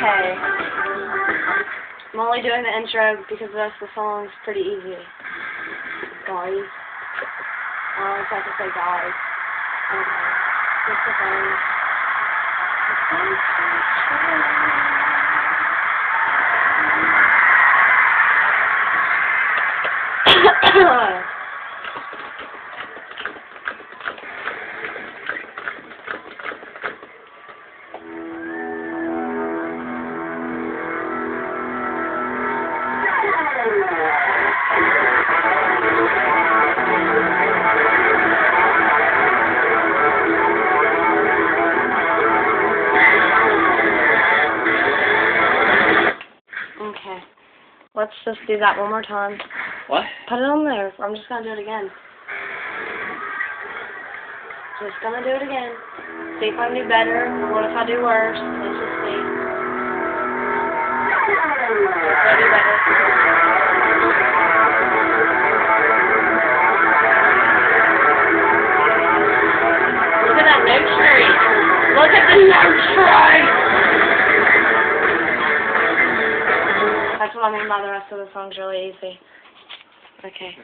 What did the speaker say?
Okay. I'm only doing the intro because the rest of the song is pretty easy. Guys. I always have to say guys. Okay. What's the phone? Okay. Let's just do that one more time. What? Put it on there. I'm just gonna do it again. Just gonna do it again. See if I can do better. What if I do worse? Let's just see. If I do better. Look at that note streak. Look at the note streak! That's what I mean by the rest of the song's really easy. Okay.